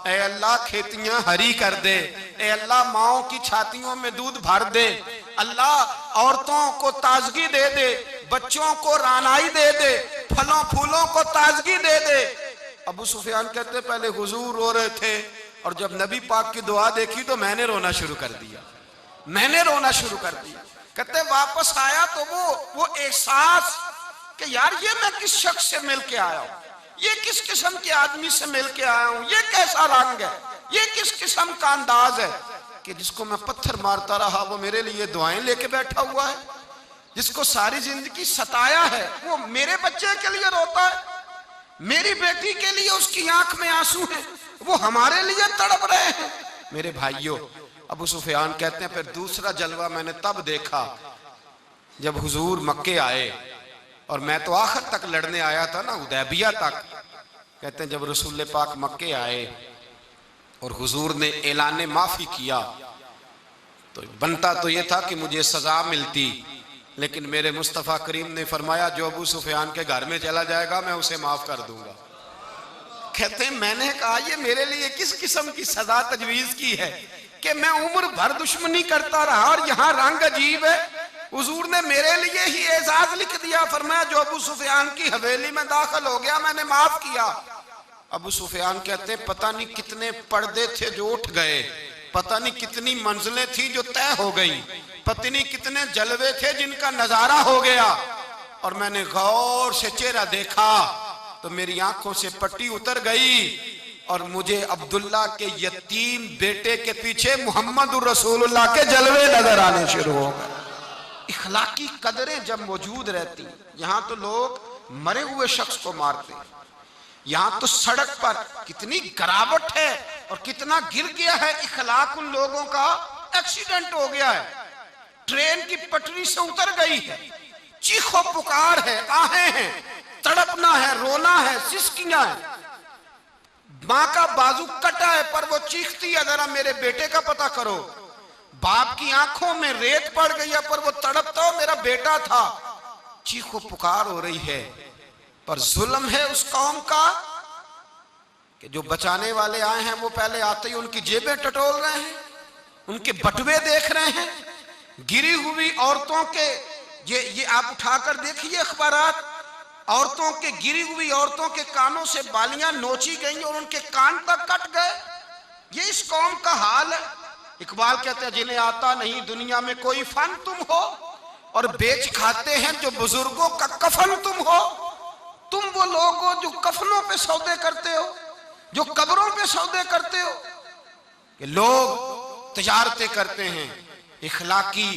ऐ अल्लाह खेतियां हरी कर दे, ऐ अल्लाह माओं की छातियों में दूध भर दे, अल्लाह औरतों को ताजगी दे दे, बच्चों को रानाई दे दे, फलों फूलों को ताजगी दे दे। अबू सुफियान कहते पहले हुजूर रो रहे थे और जब नबी पाक की दुआ देखी तो मैंने रोना शुरू कर दिया, मैंने रोना शुरू कर दिया। कहते वापस आया तो वो एहसास कि यार ये मैं किस शख्स से मिल के आया हूं, ये किस किस्म के आदमी से मिल के आया हूं, ये कैसा रंग है, ये किस किस्म का अंदाज है कि जिसको मैं पत्थर मारता रहा वो मेरे लिए दुआएं लेके बैठा हुआ है, जिसको सारी जिंदगी सताया है वो मेरे बच्चे के लिए रोता है, मेरी बेटी के लिए उसकी आंख में आंसू हैं, वो हमारे लिए तड़प रहे हैं। मेरे भाइयों, अबू सुफियान कहते हैं फिर दूसरा जलवा मैंने तब देखा जब हुजूर मक्के आए और मैं तो आखिर तक लड़ने आया था ना, हुदैबिया तक। कहते हैं जब रसूल पाक मक्के आए और हुजूर ने ऐलान माफी किया तो बनता तो ये था कि मुझे सजा मिलती, लेकिन मेरे मुस्तफ़ा करीम ने फरमाया जो अबू सुफियान के घर में चला जाएगा मैं उसे माफ कर दूंगा। कहते हैं मैंने कहा ये मेरे लिए किस किस्म की सजा तजवीज की है कि मैं उम्र भर दुश्मनी करता रहा और यहाँ रंग अजीब है। हुजूर ने मेरे लिए ही एजाज लिख दिया, फरमाया जो अबू सुफियान की हवेली में दाखिल हो गया मैंने माफ किया। अबू सुफियान कहते हैं पता नहीं कितने पर्दे थे जो उठ गए, पता नहीं कितनी मंजिलें थी जो तय हो गई, पता नहीं कितने जलवे थे जिनका नजारा हो गया। और मैंने गौर से चेहरा देखा तो मेरी आंखों से पट्टी उतर गई और मुझे अब्दुल्ला के यतीम बेटे के पीछे मोहम्मद रसूलुल्लाह के जलवे नजर आने शुरू हो गए। इखलाकी कदरें जब मौजूद रहती, यहाँ तो लोग मरे हुए शख्स को मारते, यहाँ तो सड़क पर कितनी गिरावट है और कितना गिर गया है इखलाक उन लोगों का, एक्सीडेंट हो गया है, ट्रेन की पटरी से उतर गई है, चीखो पुकार है, आहें हैं, तड़पना है, रोना है, सिसकियां है, मां का बाजू कटा है पर वो चीखती है जरा मेरे बेटे का पता करो, बाप की आंखों में रेत पड़ गई है पर वो तड़पता हो मेरा बेटा था, चीखो पुकार हो रही है। पर जुल्म है उस कौम का कि जो बचाने वाले आए हैं वो पहले आते ही उनकी जेबें टटोल रहे हैं, उनके बटुए देख रहे हैं, गिरी हुई औरतों के ये आप उठाकर देखिए अखबारात, औरतों के गिरी हुई औरतों के कानों से बालियां नोची गई और उनके कान तक कट गए। ये इस कौम का हाल है। इकबाल कहते हैं जिन्हें आता नहीं दुनिया में कोई फन तुम हो और बेच खाते हैं जो बुजुर्गों का कफन तुम हो। तुम वो लोग हो जो कफनों पे सौदे करते हो, जो कब्रों पे सौदे करते हो, कि लोग तजारतें करते हैं। इखलाकी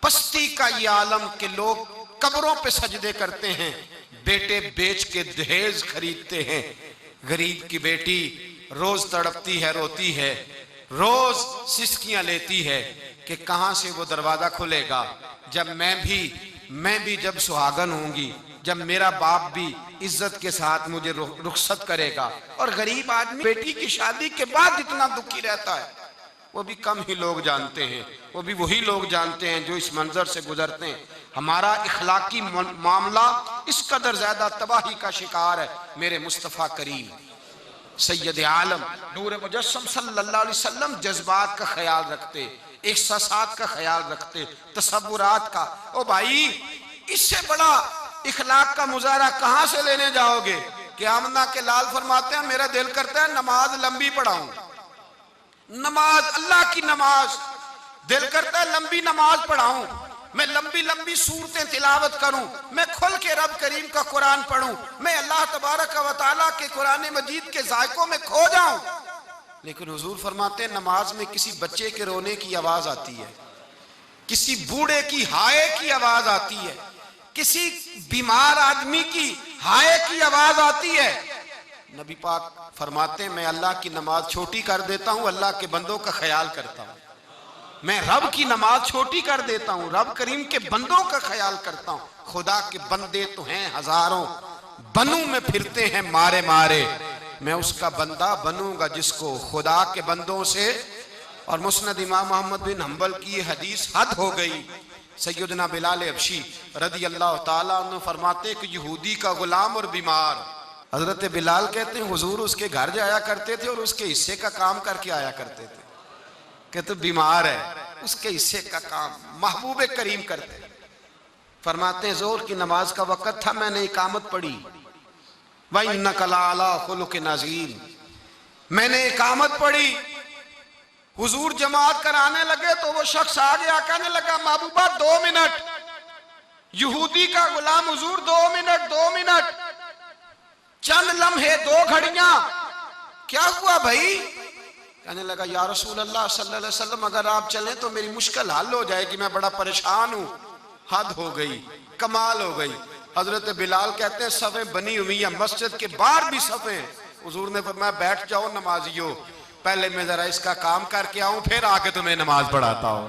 पस्ती का ये आलम के लोग कब्रों पे सजदे करते हैं, बेटे बेच के दहेज खरीदते हैं। गरीब की बेटी रोज तड़पती है, रोती है, रोज सिसकियां लेती है कि कहां से वो दरवाजा खुलेगा जब मैं भी जब सुहागन होंगी, जब मेरा बाप भी इज्जत के साथ मुझे रुखसत करेगा। और गरीब आदमी बेटी की शादी के बाद इतना दुखी रहता है वो भी कम ही लोग जानते हैं, वो भी वही लोग जानते हैं जो इस मंजर से गुजरते हैं। हमारा इखलाकी मामला इस कदर ज्यादा तबाही का शिकार है। मेरे मुस्तफ़ा करीम सैयद आलम नूर मुजस्सम सल्लल्लाहु अलैहि वसल्लम जज्बात का ख्याल रखते, एहसासात का ख्याल रखते, तसव्वुरात का। ओ भाई, इससे बड़ा इखलाक का मुजाहरा कहां से लेने जाओगे कि आमना के लाल फरमाते हैं मेरा दिल करता है नमाज लंबी पढ़ाऊं, नमाज अल्लाह की नमाज, दिल करता है लंबी नमाज पढ़ाऊं, मैं लंबी लंबी सूरतें तिलावत करूं, मैं खुल के रब करीम का कुरान पढ़ूं, मैं अल्लाह तबारक व तआला के कुरान मजीद के जायकों में खो जाऊं। लेकिन हुजूर फरमाते हैं नमाज में किसी बच्चे के रोने की आवाज आती है, किसी बूढ़े की हाय की आवाज आती है, किसी बीमार आदमी की हाय की आवाज आती है। नबी पाक फरमाते हैं मैं अल्लाह की नमाज छोटी कर देता हूं, अल्लाह के बंदों का ख्याल करता हूं। मैं रब की नमाज छोटी कर देता हूं, रब करीम के बंदों का ख्याल करता हूं। खुदा के बंदे तो हैं हजारों, बनू में फिरते हैं मारे मारे, मैं उसका बंदा बनूंगा जिसको खुदा के बंदों से। और मुस्नद इमाम मोहम्मद बिन हंबल की हदीस हद हो गई। सैयदना बिलाल हबशी रदी अल्लाह ताला अन्हु फरमाते कि यहूदी का गुलाम और बीमार, हजरत बिलाल कहते हैं हुजूर उसके घर जाया करते थे और उसके हिस्से का काम करके आया करते थे। कहते बीमार है, उसके हिस्से का काम महबूब करीम करते। फरमाते हैं जोर की नमाज का वक्त था, मैंने इकामत पढ़ी, वही नकला अला खुलुक नज़ीर, मैंने इकामत पढ़ी। हुजूर जमात कराने लगे तो वो शख्स आ गया, कहने लगा महबूबा 2 मिनट। यहूदी का गुलाम, हुजूर 2 मिनट 2 मिनट, चंद लम्हे 2 घड़ियां, क्या हुआ भाई? कहने लगा या रसूल अल्लाह सल्लल्लाहु अलैहि वसल्लम अगर आप चलें तो मेरी मुश्किल हल हो जाएगी, मैं बड़ा परेशान हूं। हद हो गई, कमाल हो गई। हजरत बिलाल कहते हैं सफ़ें बनी हुई है, मस्जिद के बाहर भी सफ़ें। हुजूर ने फरमाया बैठ जाओ नमाजियों, पहले मैं जरा इसका काम करके आऊं, फिर आके तुम्हें नमाज पढ़ाता हूं,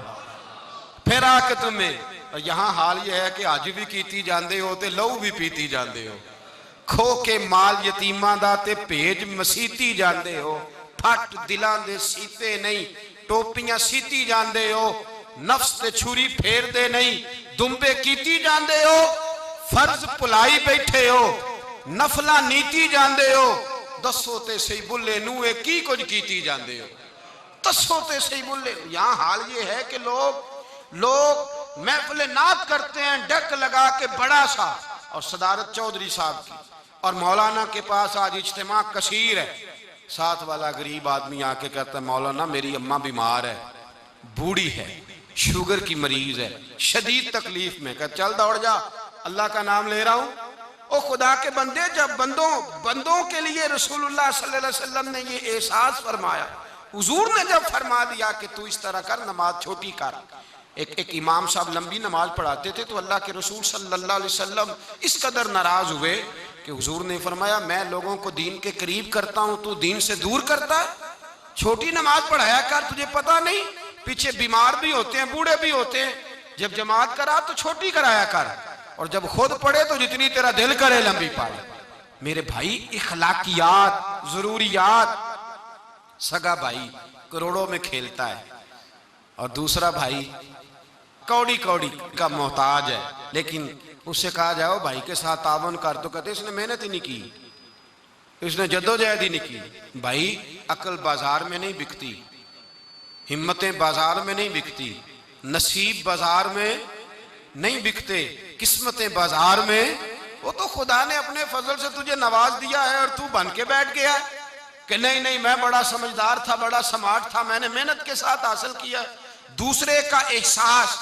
फिर आके तुम्हें। और यहाँ हाल यह है कि आज भी कीती जाते हो तो लहू भी पीती जाते हो, खो के माल यतीमां दा ते भेज मसीती जाते हो, फट दिलां दे सीते नहीं, टोपियां सीती जाते हो, नफ्स ते छुरी फेर दे नहीं, दुंबे कीती जाते हो, फर्ज भुलाई बैठे हो, नफला नीति जाते हो। दसो ते सही बुल्ले नूए की कुछ कीती जाते हो, दसो ते सही बुल्ले। यहाँ हाल ये है कि लोग महफिल नात करते हैं डक लगा के बड़ा सा, और सदारत चौधरी साहब की और मौलाना के पास आज इज्तिमा कसीर है, साथ वाला गरीब आदमी आके कहता है मौलाना मेरी अम्मा बीमार है, बूढ़ी है, शुगर की मरीज है, शदीद तकलीफ में। कह चल दौड़ जा, अल्लाह का नाम ले रहा हूं। ओ खुदा के बंदे, जब बंदों के लिए रसूलुल्लाह सल्लल्लाहु अलैहि वसल्लम ने ये एहसास फरमाया, हुजूर ने जब फरमा दिया कि तू इस तरह कर, नमाज छोटी कर। एक इमाम साहब लंबी नमाज पढ़ाते थे तो अल्लाह के रसूल सल्लल्लाहु अलैहि वसल्लम इस कदर नाराज हुए कि हुजूर ने फरमाया मैं लोगों को दीन के करीब करता हूं, तू दीन से दूर करता है, छोटी नमाज पढ़ाया कर, तुझे पता नहीं पीछे बीमार भी होते हैं, बूढ़े भी होते हैं, जब जमात करा तो छोटी कराया कर, और जब खुद पढ़े तो जितनी तेरा दिल करे लंबी पढ़। मेरे भाई इखलाकियात, जरूरियात, सगा भाई करोड़ों में खेलता है और दूसरा भाई कौड़ी कौड़ी का मोहताज है, लेकिन उससे कहा जाओ भाई के साथ तावन कर तो कहते इसने मेहनत ही नहीं की, इसने जद्दोजहद ही नहीं की। भाई अकल बाजार में नहीं बिकती, हिम्मतें बाजार में नहीं बिकती, नसीब बाजार में नहीं बिकते, किस्मतें बाजार में। वो तो खुदा ने अपने फजल से तुझे नवाज दिया है और तू बन के बैठ गया है कि नहीं नहीं मैं बड़ा समझदार था, बड़ा स्मार्ट था, मैंने मेहनत के साथ हासिल किया। दूसरे का एहसास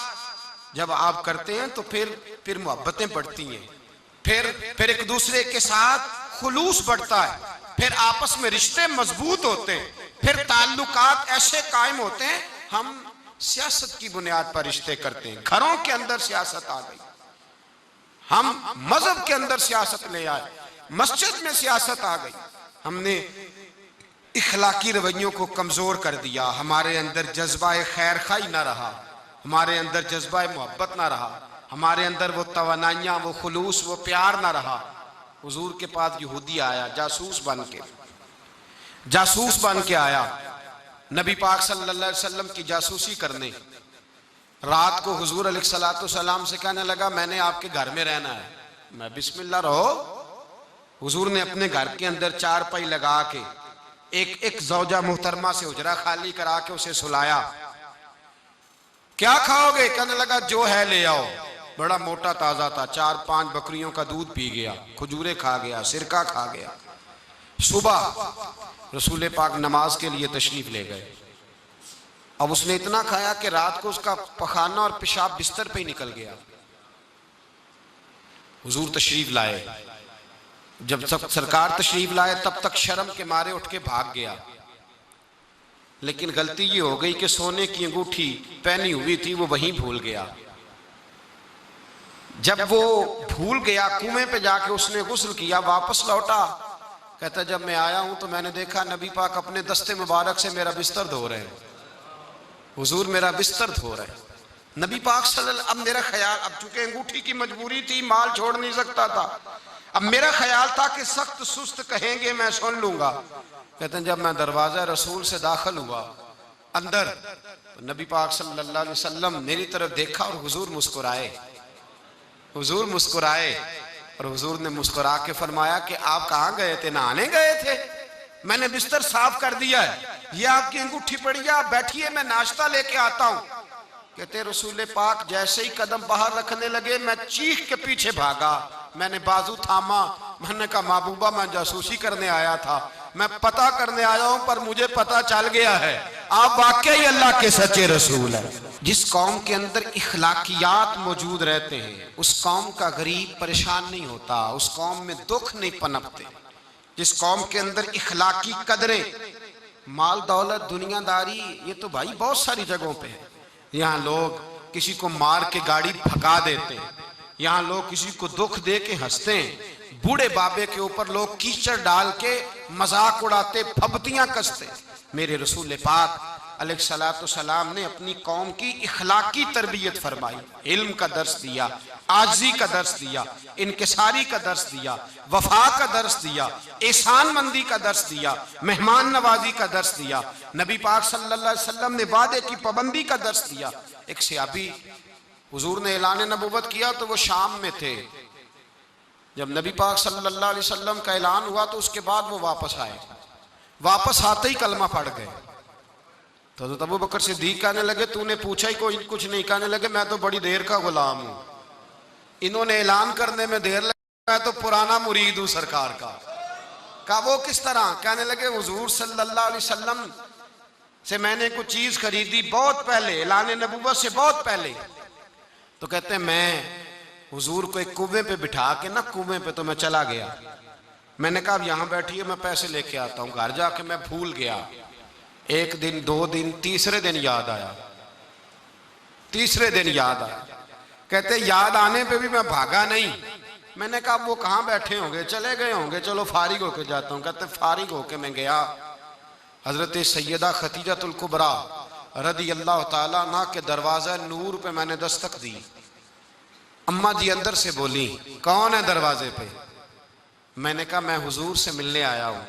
जब आप करते हैं तो फिर मोहब्बतें बढ़ती हैं, फिर एक दूसरे के साथ खुलूस बढ़ता है, फिर आपस में रिश्ते मजबूत होते हैं, फिर ताल्लुकात ऐसे कायम होते हैं। हम सियासत की बुनियाद पर रिश्ते करते हैं, घरों के अंदर सियासत आ गई, हम मजहब के अंदर सियासत ले आए, मस्जिद में सियासत आ गई, हमने इखलाकी रवैयों को कमजोर कर दिया, हमारे अंदर जज्बा खैर खाई ना रहा, हमारे अंदर जज्बा मोहब्बत ना रहा, हमारे अंदर वो तवानाइयां, वो खुलूस, वो प्यार ना रहा। हुजूर के पास यहूदी आया जासूस बन के आया, नबी पाक सल्लल्लाहु अलैहि वसल्लम की जासूसी करने। रात को हुजूर अलैहिस्सलातु सलाम से कहने लगा मैंने आपके घर में रहना है। मैं बिस्मिल्लाह रहो। हुजूर ने अपने घर के अंदर चारपाई लगा के एक जौजा मुहतरमा से उजरा खाली करा के उसे सुलाया। क्या खाओगे? कहने लगा जो है ले आओ। बड़ा मोटा ताजा था, 4-5 बकरियों का दूध पी गया, खजूरें खा गया, सिरका खा गया। सुबह रसूल पाक नमाज के लिए तशरीफ ले गए। अब उसने इतना खाया कि रात को उसका पखाना और पेशाब बिस्तर पे ही निकल गया। हुजूर तशरीफ लाए, जब सरकार तशरीफ लाए तब तक शर्म के मारे उठ के भाग गया, लेकिन गलती ये हो गई कि सोने की अंगूठी पहनी हुई थी वो वहीं भूल गया। जब वो भूल गया कुएं पे जाके उसने गुस्ल किया, वापस लौटा, कहता जब मैं आया हूं तो मैंने देखा नबी पाक अपने दस्ते मुबारक से मेरा बिस्तर धो रहे हैं। हुजूर मेरा बिस्तर धो रहे हैं। नबी पाक सल्लल्लाहु, अब मेरा ख्याल, अब चूंकि अंगूठी की मजबूरी थी, माल छोड़ नहीं सकता था, अब मेरा ख्याल था कि सख्त सुस्त कहेंगे मैं सुन लूंगा। कहते हैं जब मैं दरवाजा रसूल से दाखिल हुआ अंदर, तो नबी पाक सल्लल्लाहु अलैहि वसल्लम मेरी तरफ देखा और हुजूर मुस्कुराए। हुजूर मुस्कुराए और हुजूर ने मुस्कुरा के फरमाया कि आप कहाँ गए थे? नहाने गए थे? मैंने बिस्तर साफ कर दिया है, ये आपकी अंगूठी पड़ी है, आप बैठिए मैं नाश्ता लेके आता हूँ। कहते रसूल पाक जैसे ही कदम बाहर रखने लगे मैं चीख के पीछे भागा, मैंने बाजू थामा, मैंने कहा महबूबा मैं जासूसी करने आया था, मैं पता करने आया हूं, पर मुझे पता चल गया है आप वाकई अल्लाह के सच्चे रसूल हैं। जिस कौम के अंदर इखलाकियात मौजूद रहते हैं उस कौम का गरीब परेशान नहीं होता, उस कौम में दुख नहीं पनपते। जिस कौम के अंदर इखलाकी कदरें, माल दौलत दुनियादारी, ये तो भाई बहुत सारी जगहों पे है। यहाँ लोग किसी को मार के गाड़ी भगा देते हैं, यहाँ लोग किसी को दुख दे के हंसते हैं, बूढ़े बाबे के ऊपर लोग कीचड़ डाल के मजाक उड़ाते, फबतियां कसते। मेरे रसूल पाक अलैहिस्सलातु सलाम ने अपनी कौम की इखलाकी तरबियत फरमाई, इल्म का दर्स दिया, आजी का दर्स दिया, इनकिसारी का दर्स दिया, वफा का दर्स दिया, एहसान मंदी का दर्स दिया, मेहमान नवाजी का दर्स दिया। नबी पाक सल्लल्लाहु अलैहि वसल्लम ने वादे की पाबंदी का दर्स दिया। एक सहाबी, हुजूर ने ऐलान नबुव्वत किया तो वो शाम में थे। जब नबी पाक सल्लल्लाहु अलैहि वसल्लम का ऐलान हुआ तो उसके बाद वो वापस आए, वापस आते ही कलमा पढ़ गए। तो अबू बकर सिद्दीक कहने लगे तूने पूछा ही कोई कुछ नहीं, कहने लगे मैं तो बड़ी देर का गुलाम हूं, इन्होंने ऐलान करने में देर लगी, मैं तो पुराना मुरीद हूं सरकार का। कहा वो किस तरह? कहने लगे हुजूर सल्लल्लाहु अलैहि वसल्लम से मैंने कुछ चीज खरीदी बहुत पहले, ऐलान नबुव्वत से बहुत पहले। तो कहते हैं मैं हुजूर को एक कुएं पे बिठा के ना, कुएं पे तो मैं चला गया, मैंने कहा अब यहां बैठिए मैं पैसे लेके आता हूं। घर जाके मैं भूल गया, एक दिन, दो दिन, तीसरे दिन याद आया, तीसरे दिन याद आया। कहते याद आने पे भी मैं भागा नहीं, मैंने कहा वो कहाँ बैठे होंगे, चले गए होंगे, चलो फारिग होके जाता हूँ। कहते फारिग होके मैं गया, हजरत सैयदा खतीजतुल कुबरा रदी अल्लाह ताला अन्हा के दरवाजा नूर पे मैंने दस्तक दी। अम्मा जी अंदर से बोली कौन है दरवाजे पे? मैंने कहा मैं हुजूर से मिलने आया हूँ,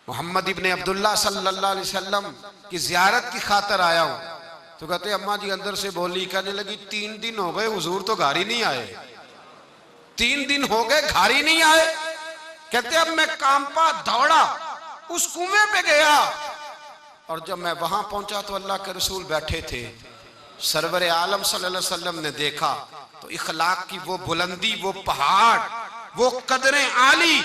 मोहम्मद इब्ने अब्दुल्ला सल्लल्लाहु अलैहि वसल्लम की जियारत की खातर आया हूँ। तो कहते अम्मा जी अंदर से बोली, कहने लगी 3 दिन हो गए हुजूर तो घर ही नहीं आए, 3 दिन हो गए घर ही नहीं आए। कहते अब मैं कांपा दौड़ा उस कुएं पे गया, और जब मैं वहां पहुंचा तो अल्लाह के रसूल बैठे थे। सरवर आलम सल्लल्लाहु अलैहि वसल्लम ने देखा तो इखलाक की वो बुलंदी, वो पहाड़, वो कदरें आली,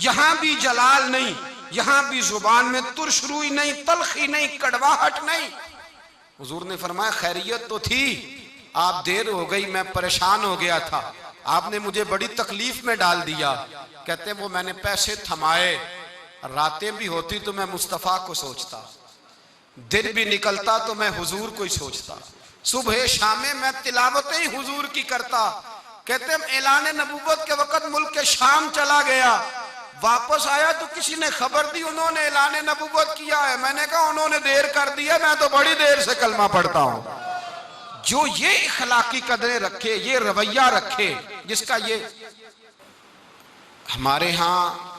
यहां भी जलाल नहीं, यहां भी जुबान में तुरशरुई नहीं, तलखी नहीं, कड़वाहट नहीं। हुजूर ने फरमाया खैरियत तो थी, आप देर हो गई, मैं परेशान हो गया था, आपने मुझे बड़ी तकलीफ में डाल दिया। कहते वो मैंने पैसे थमाए, रातें भी होती तो मैं मुस्तफ़ा को सोचता, दिन भी निकलता तो मैं हुजूर को ही सोचता, सुबह शामे मैं तिलावतें ही हुजूर की करता। कहते ऐलान नबुव्वत के वक्त मुल्क के शाम चला गया, वापस आया तो किसी ने खबर दी उन्होंने ऐलान नबुव्वत किया है। मैंने कहा उन्होंने देर कर दिया, मैं तो बड़ी देर से कलमा पढ़ता हूं। जो ये इखलाकी कदरें रखे, ये रवैया रखे, जिसका ये हमारे यहाँ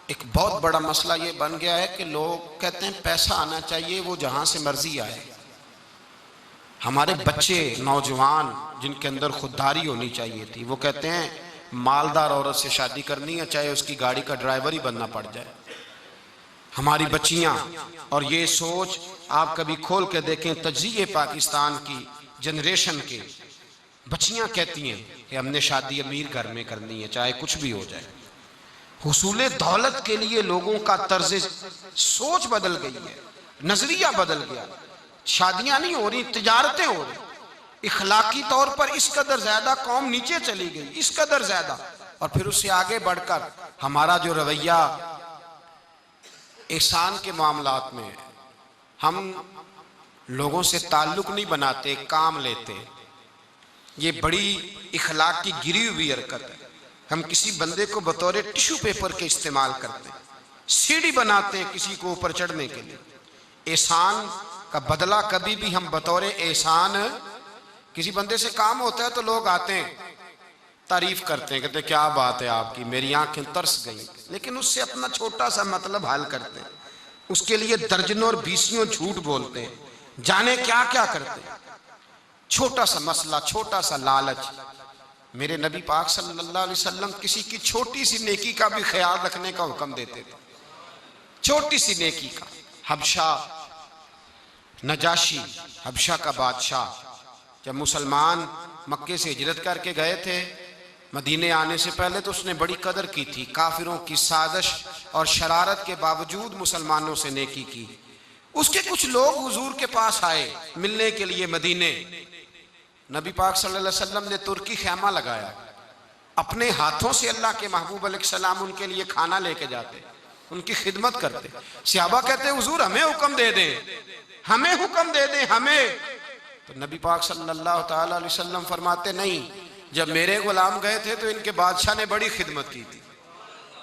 एक बहुत बड़ा मसला ये बन गया है कि लोग कहते हैं पैसा आना चाहिए, वो जहां से मर्जी आए। हमारे बच्चे नौजवान जिनके अंदर खुददारी होनी चाहिए थी, वो कहते हैं मालदार औरत से शादी करनी है चाहे उसकी गाड़ी का ड्राइवर ही बनना पड़ जाए। हमारी बच्चियां, और ये सोच आप कभी खोल के देखें तज्जिए पाकिस्तान की जनरेशन के, बच्चियां कहती हैं कि हमने शादी अमीर घर में करनी है चाहे कुछ भी हो जाए। हुसूले दौलत के लिए लोगों का तर्ज सोच बदल गई है, नजरिया बदल गया, शादियां नहीं हो रही, तिजारतें हो रही। इखलाकी तौर पर इस कदर ज्यादा कौम नीचे चली गई, इस कदर ज्यादा। और फिर उससे आगे बढ़कर हमारा जो रवैया एहसान के मामलात में है, हम लोगों से ताल्लुक नहीं बनाते, काम लेते, ये बड़ी इखलाक की गिरी हुई हरकत है। हम किसी बंदे को बतौर टिश्यू पेपर के इस्तेमाल करते हैं, सीढ़ी बनाते हैं किसी को ऊपर चढ़ने के लिए। एहसान का बदला कभी भी हम बतौर एहसान, किसी बंदे से काम होता है तो लोग आते हैं तारीफ करते हैं, कहते क्या बात है आपकी, मेरी आंखें तरस गई, लेकिन उससे अपना छोटा सा मतलब हाल करते हैं, उसके लिए दर्जनों और बीसियों झूठ बोलते हैं, जाने क्या क्या करते हैं। छोटा सा मसला, छोटा सा लालच। मेरे नबी पाक सल्लल्लाहु अलैहि वसल्लम किसी की छोटी सी नेकी का भी ख्याल रखने का हुक्म देते थे, छोटी सी नेकी का। हबशा नजाशी हबशा का बादशाह, जब मुसलमान मक्के से हिजरत करके गए थे, मदीने आने से पहले तो उसने बड़ी कदर की थी। काफिरों की साजिश और शरारत के बावजूद मुसलमानों से नेकी की। उसके कुछ लोग हुजूर के पास आए मिलने के लिए मदीने। नबी पाक सल्लल्लाहु अलैहि वसल्लम ने तुर्की खैमा लगाया, अपने हाथों से अल्लाह के महबूब अलैहिस्सलाम उनके लिए खाना लेके जाते, उनकी खिदमत करते। सहाबा कहते हुजूर हमें हुक्म दे दें, हमें हुक्म दे दें हमें। तो नबी पाक सल्लल्लाहु ताला अलैहि वसल्लम फरमाते नहीं, जब मेरे गुलाम गए थे तो इनके बादशाह ने बड़ी खिदमत की थी,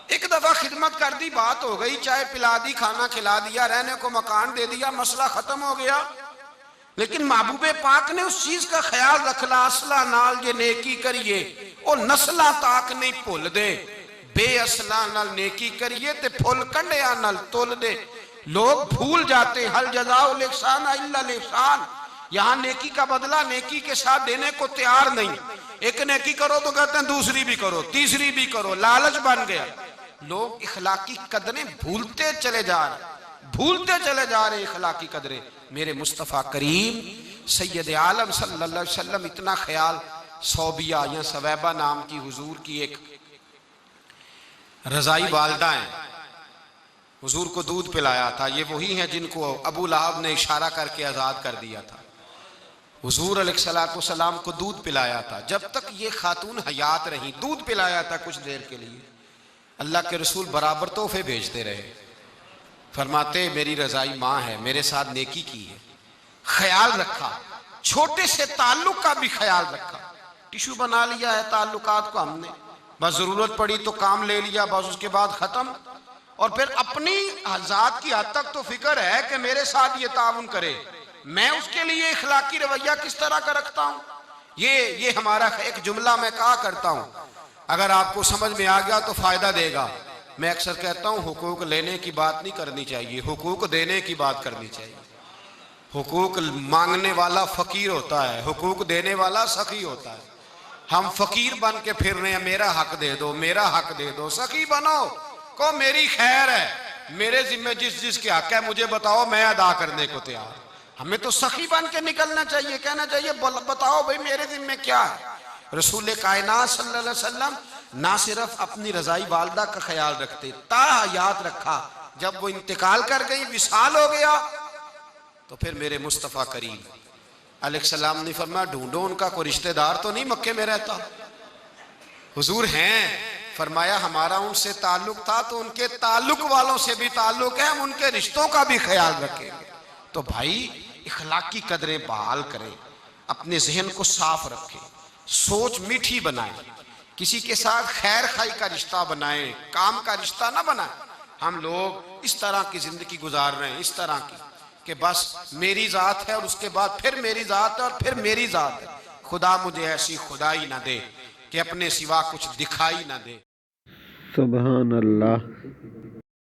एक दफा खिदमत कर दी, बात हो गई, चाय पिला दी, खाना खिला दिया, रहने को मकान दे दिया, मसला खत्म हो गया। लेकिन महबूबे पाक ने उस चीज का ख्याल रखला, असला नाल जे नेकी करिए और नस्ला ताक नहीं भुल दे, बेअसला नाल नेकी करिए ते फुल कंडिया नाल तुल दे। लोग भूल जाते, हल जज़ाउल इहसान इल्लल इहसान, यहाँ नेकी का बदला नेकी के साथ देने को तैयार नहीं। एक नेकी करो तो कहते हैं दूसरी भी करो, तीसरी भी करो, लालच बन गया। लोग इखलाकी कदरें भूलते चले जा रहे, भूलते चले जा रहे इखलाकी कदरें। मेरे मुस्तफ़ा करीम सैयद आलम सल्लल्लाहु अलैहि वसल्लम इतना ख्याल, सौबिया या सवैबा नाम की हुजूर की एक रजाई वालदा है, हुजूर को दूध पिलाया था। ये वही हैं जिनको अबू लहब ने इशारा करके आज़ाद कर दिया था। हुजूर अलैहिस्सलाम को दूध पिलाया था, जब तक ये खातून हयात रही दूध पिलाया था कुछ देर के लिए। अल्लाह के रसूल बराबर तोहफे भेजते रहे, फरमाते मेरी रजाई माँ है, मेरे साथ नेकी की है, ख्याल रखा, छोटे से ताल्लुक का भी ख्याल रखा। टिश्यू बना लिया है ताल्लुकात को हमने, बस जरूरत पड़ी तो काम ले लिया, बस उसके बाद खत्म। और फिर अपनी जात की हद तक तो फिक्र है कि मेरे साथ ये ताउन करे, मैं उसके लिए इखलाकी रवैया किस तरह का रखता हूँ। ये हमारा एक जुमला मैं कहा करता हूँ, अगर आपको समझ में आ गया तो फायदा देगा। मैं अक्सर कहता हूँ हुकूक लेने की बात नहीं करनी चाहिए, हुकूक देने की बात करनी चाहिए। हुकूक मांगने वाला फकीर होता है, हुकूक देने वाला सखी होता है। हम फकीर बन के फिर रहे हैं, मेरा हक दे दो, मेरा हक दे दो। सखी बनो, को मेरी खैर है, मेरे जिम्मे जिस जिसके हक है मुझे बताओ, मैं अदा करने को तैयार। हमें तो सखी बन के निकलना चाहिए, कहना चाहिए बताओ भाई मेरे जिम्मे क्या है। रसूल कायनात सल्लल्लाहु अलैहि वसल्लम ना सिर्फ अपनी रजाई वालदा का ख्याल रखते, याद रखा जब वो इंतकाल कर गई, विसाल हो गया, तो फिर मेरे मुस्तफ़ा करीम अलैहिस्सलाम ने फरमाया ढूंढो उनका कोई रिश्तेदार तो नहीं मक्के में रहता। हुजूर हैं, फरमाया हमारा उनसे ताल्लुक था तो उनके ताल्लुक वालों से भी ताल्लुक है, हम उनके रिश्तों का भी ख्याल रखेंगे। तो भाई इखलाकी कदरें बहाल करें, अपने जहन को साफ रखें, सोच मीठी बनाएं, किसी के साथ खैर खाई का रिश्ता बनाएं, काम का रिश्ता ना बनाएं। हम लोग इस तरह की जिंदगी गुजार रहे हैं, इस तरह की कि बस मेरी जात है और उसके बाद फिर मेरी जात है और फिर मेरी जात है। खुदा मुझे ऐसी खुदाई ना दे कि अपने सिवा कुछ दिखाई ना दे। सुभान अल्लाह।